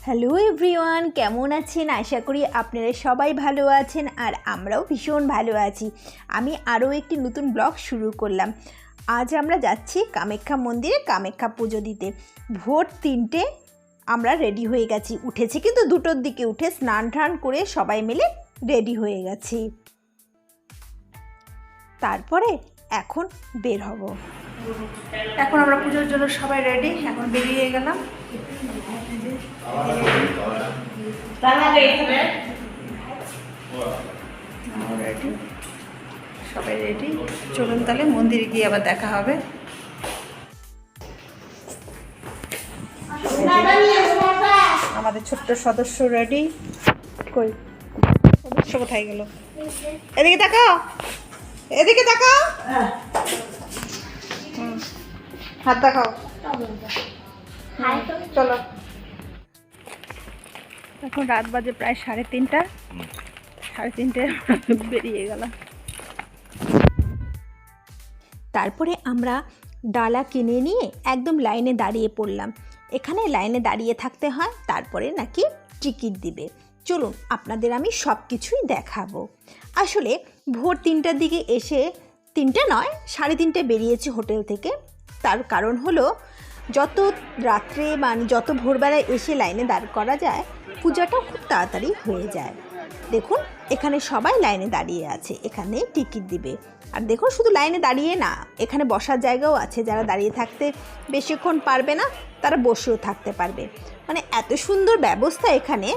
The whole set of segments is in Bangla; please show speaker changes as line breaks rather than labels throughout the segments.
হ্যালো এভরিওয়ান, কেমন আছেন? আশা করি আপনারা সবাই ভালো আছেন আর আমরাও ভীষণ ভালো আছি। আমি আরও একটি নতুন ব্লগ শুরু করলাম। আজ আমরা যাচ্ছি কামাখ্যা মন্দিরে কামাখ্যা পুজো দিতে। ভোর 3টে আমরা রেডি হয়ে গেছি, উঠেছি কিন্তু 2টোর দিকে উঠে স্নান টান করে সবাই মিলে রেডি হয়ে গেছি। তারপরে এখন বের হব। এখন আমরা পুজোর জন্য সবাই রেডি, এখন বেরিয়ে গেলাম। রেডি, সবাই রেডি। চলুন তাহলে মন্দিরে গিয়ে আবার দেখা হবে। আমাদের ছোট্ট সদস্য রেডি। কই সদস্য কোথায় গেল? এদিকে তাকাও, এদিকে তাকাও, হাত দেখাও। চলো, এখন রাত বাজে প্রায় 3:30 বেরিয়ে গেলাম। তারপরে আমরা ডালা কিনে নিয়ে একদম লাইনে দাঁড়িয়ে পড়লাম। এখানে লাইনে দাঁড়িয়ে থাকতে হয়, তারপরে নাকি টিকিট দিবে। চলুন আপনাদের আমি সব কিছুই দেখাবো। আসলে ভোর 3টার দিকে এসে, 3টে নয় 3:30 বেরিয়েছি হোটেল থেকে। তার কারণ হলো যত রাত্রে মানে যত ভোরবেলায় এসে লাইনে দাঁড় করা যায়, পূজাটা খুব তাড়াতাড়ি হয়ে যায়। দেখুন এখানে সবাই লাইনে দাঁড়িয়ে আছে, এখানে টিকিট দিবে। আর দেখুন শুধু লাইনে দাঁড়িয়ে না, এখানে বসার জায়গাও আছে। যারা দাঁড়িয়ে থাকতে বেশিক্ষণ পারবে না তারা বসেও থাকতে পারবে। মানে এত সুন্দর ব্যবস্থা এখানে।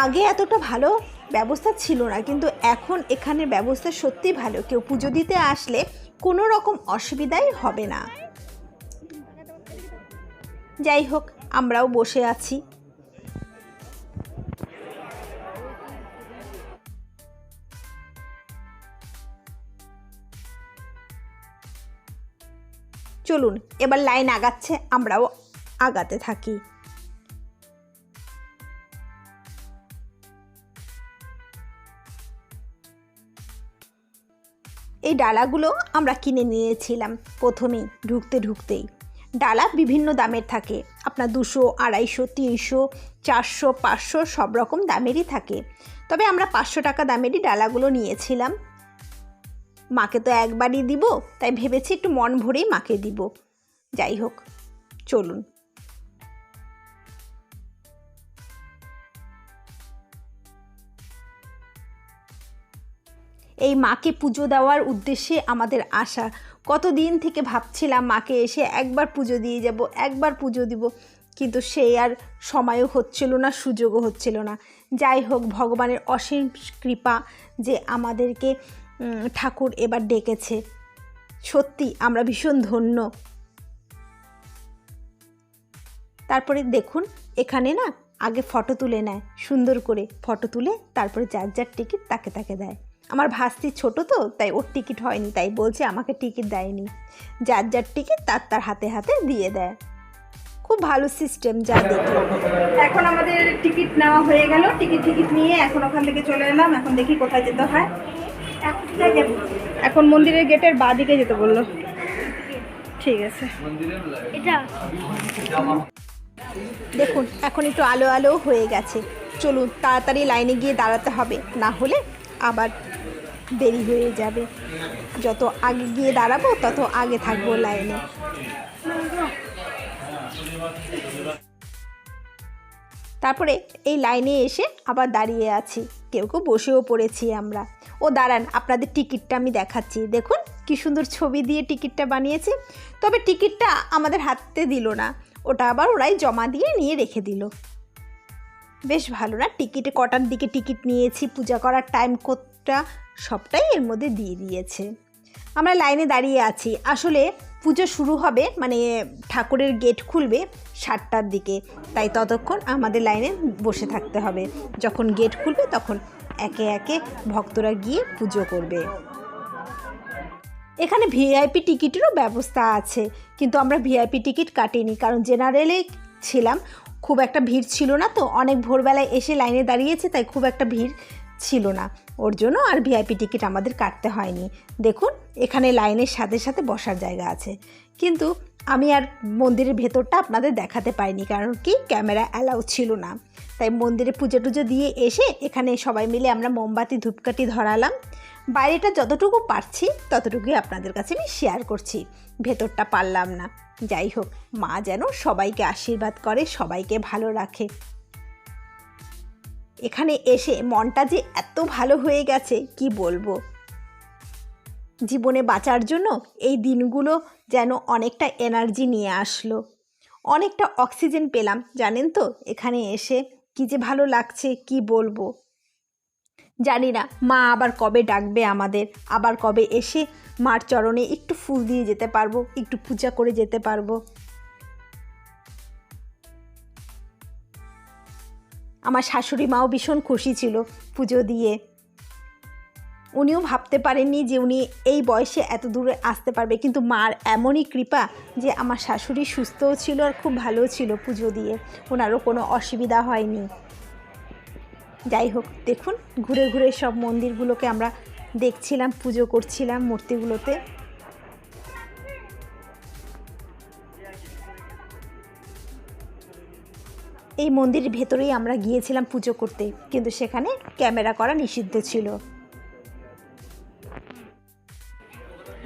আগে এতটা ভালো ব্যবস্থা ছিল না, কিন্তু এখন এখানে ব্যবস্থা সত্যি ভালো। কেউ পুজো দিতে আসলে কোনো রকম অসুবিধাই হবে না। যাই হোক, আমরাও বসে আছি। চলুন এবার লাইন আগাচ্ছে, আমরাও আগাতে থাকি। এই ডালাগুলো আমরা কিনে নিয়েছিলাম প্রথমেই ঢুকতেই। ডালা বিভিন্ন দামের থাকে, আপনার 200, 250, 300, 400, 500 সব রকম দামেরই থাকে। তবে আমরা 500 টাকা দামেরই ডালাগুলো নিয়েছিলাম। মাকে তো একবারই দিব, তাই ভেবেছি একটু মন ভরেই মাকে দিব। যাই হোক, চলুন। এই মাকে পুজো দেওয়ার উদ্দেশ্যে আমাদের আসা। কতদিন থেকে ভাবছিলাম মাকে এসে একবার পুজো দিয়ে যাব, একবার পুজো দিব, কিন্তু সেই আর সময়ও হচ্ছিল না, সুযোগও হচ্ছিল না। যাই হোক, ভগবানের অসীম কৃপা যে আমাদেরকে ঠাকুর এবার ডেকেছে। সত্যি আমরা ভীষণ ধন্য। তারপরে দেখুন এখানে না আগে ফটো তুলে নেয়, সুন্দর করে ফটো তুলে তারপরে যার যার টিকিট তাকে দেয়। আমার ভাস্তি ছোট তো, তাই ওর টিকিট হয়নি, তাই বলছে আমাকে টিকিট দেয়নি। যার যার টিকিট তার হাতে হাতে দিয়ে দেয়। খুব ভালো সিস্টেম যা দেখলাম। এখন আমাদের টিকিট নেওয়া হয়ে গেল। টিকিট নিয়ে এখন ওখান থেকে চলে এলাম। এখন দেখি কোথায় যেতে হয়। এখন মন্দিরের গেটের বাঁ দিকে যেতে বললো। ঠিক আছে। দেখুন এখন একটু আলো আলো হয়ে গেছে। চলুন তাড়াতাড়ি লাইনে গিয়ে দাঁড়াতে হবে, না হলে আবার দেরি হয়ে যাবে। যত আগে গিয়ে দাঁড়াবো তত আগে থাকবো লাইনে। তারপরে এই লাইনে এসে আবার দাঁড়িয়ে আছি, কেউ বসেও পড়েছি আমরা। ও দাঁড়ান, আপনাদের টিকিটটা আমি দেখাচ্ছি। দেখুন কি সুন্দর ছবি দিয়ে টিকিটটা বানিয়েছে। তবে টিকিটটা আমাদের হাতে দিল না, ওটা আবার ওরাই জমা দিয়ে নিয়ে রেখে দিল। বেশ ভালো না? টিকিটে কটার দিকে টিকিট নিয়েছি, পূজা করার টাইম কোটা, সবটাই এর মধ্যে দিয়ে দিয়েছে। আমরা লাইনে দাঁড়িয়ে আছি। আসলে পুজো শুরু হবে, মানে ঠাকুরের গেট খুলবে 7টার দিকে, তাই ততক্ষণ আমাদের লাইনে বসে থাকতে হবে। যখন গেট খুলবে তখন একে একে ভক্তরা গিয়ে পুজো করবে। এখানে ভিআইপি টিকিটেরও ব্যবস্থা আছে, কিন্তু আমরা ভিআইপি টিকিট কাটিনি, কারণ জেনারেলে ছিলাম। খুব একটা ভিড় ছিল না তো, অনেক ভোরবেলায় এসে লাইনে দাঁড়িয়েছে, তাই খুব একটা ভিড় ছিল না, ওর জন্য আর ভিআইপি টিকিট আমাদের কাটতে হয়নি। দেখুন এখানে লাইনের সাথে সাথে বসার জায়গা আছে, কিন্তু আমি আর মন্দিরের ভেতরটা আপনাদের দেখাতে পারিনি, কারণ কি ক্যামেরা অ্যালাউ ছিল না। তাই মন্দিরে পুজো টুজো দিয়ে এসে এখানে সবাই মিলে আমরা মোমবাতি ধূপকাঠি ধরালাম। বাইরেটা যতটুকু পারছি ততটুকুই আপনাদের কাছে আমি শেয়ার করছি, ভেতরটা পারলাম না। যাই হোক, মা যেন সবাইকে আশীর্বাদ করে, সবাইকে ভালো রাখে। এখানে এসে মনটা যে এত ভালো হয়ে গেছে কি বলবো। জীবনে বাঁচার জন্য এই দিনগুলো যেন অনেকটা এনার্জি নিয়ে আসলো, অনেকটা অক্সিজেন পেলাম জানেন তো। এখানে এসে কি যে ভালো লাগছে কি বলবো। জানি না মা আবার কবে ডাকবে আমাদের, আবার কবে এসে মার চরণে একটু ফুল দিয়ে যেতে পারবো, একটু পূজা করে যেতে পারবো। আমার শাশুড়ি মাও ভীষণ খুশি ছিল পুজো দিয়ে। উনিও ভাবতে পারেননি যে উনি এই বয়সে এত দূরে আসতে পারবে, কিন্তু মার এমনই কৃপা যে আমার শাশুড়ি সুস্থও ছিল আর খুব ভালোও ছিল পুজো দিয়ে, ওনারও কোনো অসুবিধা হয়নি। যাই হোক, দেখুন ঘুরে ঘুরে সব মন্দিরগুলোকে আমরা দেখছিলাম, পুজো করছিলাম মূর্তিগুলোতে। এই মন্দিরের ভেতরেই আমরা গিয়েছিলাম পুজো করতে, কিন্তু সেখানে ক্যামেরা করা নিষিদ্ধ ছিল।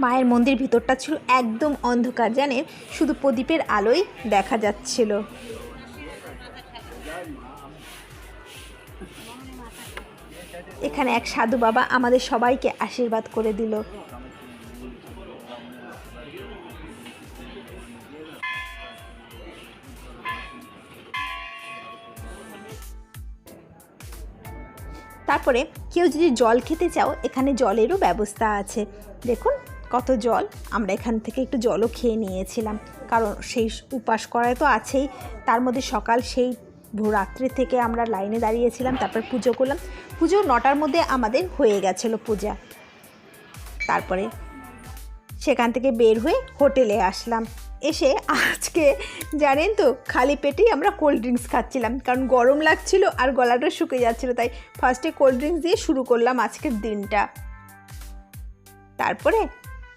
মায়ের মন্দির ভিতরটা ছিল একদম অন্ধকার, জানেন, শুধু প্রদীপের আলোই দেখা যাচ্ছিল। এখানে এক সাধু বাবা আমাদের সবাইকে আশীর্বাদ করে দিল। তারপরে কেউ যদি জল খেতে চাও, এখানে জলেরও ব্যবস্থা আছে। দেখুন কত জল, আমরা এখান থেকে একটু জলও খেয়ে নিয়েছিলাম, কারণ সেই উপাস করায় তো আছেই। তার মধ্যে সকাল সেই রাত্রে থেকে আমরা লাইনে দাঁড়িয়েছিলাম, তারপর পুজো করলাম। পুজো 9টার মধ্যে আমাদের হয়ে গেছিলো পূজা। তারপরে সেখান থেকে বের হয়ে হোটেলে আসলাম। এসে আজকে জানেন তো খালি পেটেই আমরা কোল্ড ড্রিঙ্কস খাচ্ছিলাম, কারণ গরম লাগছিল আর গলাটা শুকিয়ে যাচ্ছিলো, তাই ফার্স্টে কোল্ড ড্রিঙ্কস দিয়ে শুরু করলাম আজকের দিনটা। তারপরে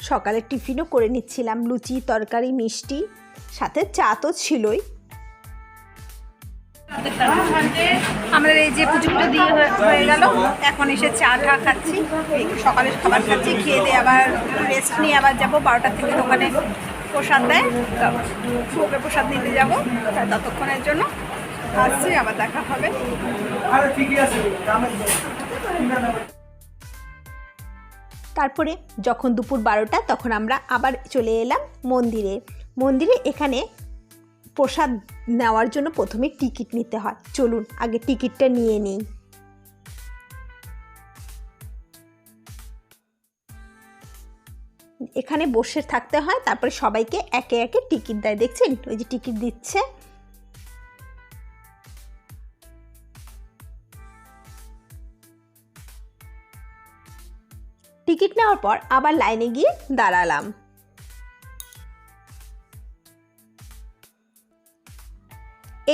সকালের টিফিনও করে নিচ্ছিলাম, লুচি তরকারি মিষ্টি, সাথে চা তো ছিলই। আমাদের এই যে পুজোটা দিয়ে হয়ে গেল, এখন এসে চা টা খাচ্ছি, সকালের খাবার খাচ্ছি, খেয়ে দিয়ে আবার রেস্ট নিয়ে আবার যাবো 12টার থেকে দোকানে প্রসাদ দেয়, ভোগের প্রসাদ নিতে যাবো, ততক্ষণের জন্য আসছি, আবার দেখা হবে। তারপরে যখন দুপুর 12টা তখন আমরা আবার চলে এলাম মন্দিরে। এখানে প্রসাদ নেওয়ার জন্য প্রথমে টিকিট নিতে হয়। চলুন আগে টিকিটটা নিয়ে নিই। এখানে বসে থাকতে হয়, তারপরে সবাইকে একে একে টিকিট দেয়। দেখছেন ওই যে টিকিট দিচ্ছে। টিকিট নেওয়ার পর আবার লাইনে গিয়ে দাঁড়ালাম।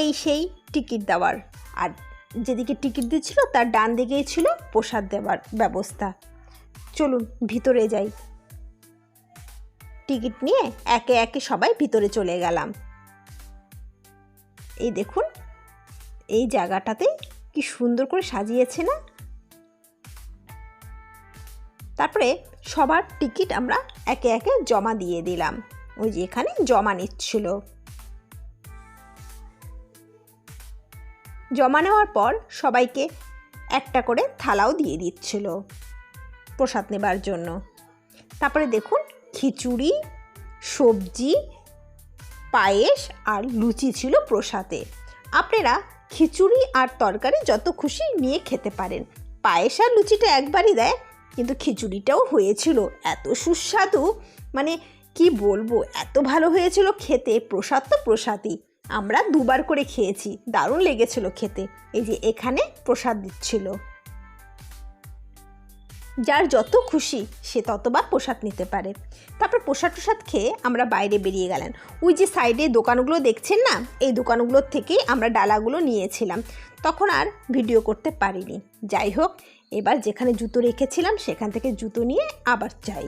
এই সেই টিকিট দেওয়ার, আর যেদিকে টিকিট দিচ্ছিল তার ডান দিকেই ছিল প্রসাদ দেওয়ার ব্যবস্থা। চলুন ভিতরে যাই। টিকিট নিয়ে একে একে সবাই ভিতরে চলে গেলাম। এই দেখুন এই জায়গাটাতে কি সুন্দর করে সাজিয়েছে না। তারপরে সবার টিকিট আমরা একে একে জমা দিয়ে দিলাম, ওই যে এখানে জমা নিচ্ছিল। জমা নেওয়ার পর সবাইকে একটা করে থালাও দিয়ে দিচ্ছিল প্রসাদ নেবার জন্য। তারপরে দেখুন খিচুড়ি, সবজি, পায়েস আর লুচি ছিল প্রসাদে। আপনারা খিচুড়ি আর তরকারি যত খুশি নিয়ে খেতে পারেন। পায়েস আর লুচিটা একবারই দেয়, কিন্তু খিচুড়িটাও হয়েছিল এত সুস্বাদু, মানে কি বলবো, এত ভালো হয়েছিল খেতে। প্রসাদ তো প্রসাদই, আমরা দুবার করে খেয়েছি, দারুণ লেগেছিল খেতে। এই যে এখানে প্রসাদ দিচ্ছিল, যার যত খুশি সে ততবার প্রসাদ নিতে পারে। তারপর প্রসাদ খেয়ে আমরা বাইরে বেরিয়ে গেলেন। ওই যে সাইডে দোকানগুলো দেখছেন না, এই দোকানগুলোর থেকেই আমরা ডালাগুলো নিয়েছিলাম। তখন আর ভিডিও করতে পারিনি। যাই হোক, এবার যেখানে জুতো রেখেছিলাম সেখান থেকে জুতো নিয়ে আবার যাই।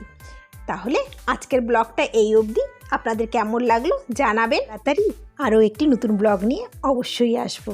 তাহলে আজকের ব্লগটা এই অবধি। আপনাদের কেমন লাগলো জানাবেন। তাড়াতাড়ি আরও একটি নতুন ব্লগ নিয়ে অবশ্যই আসবো।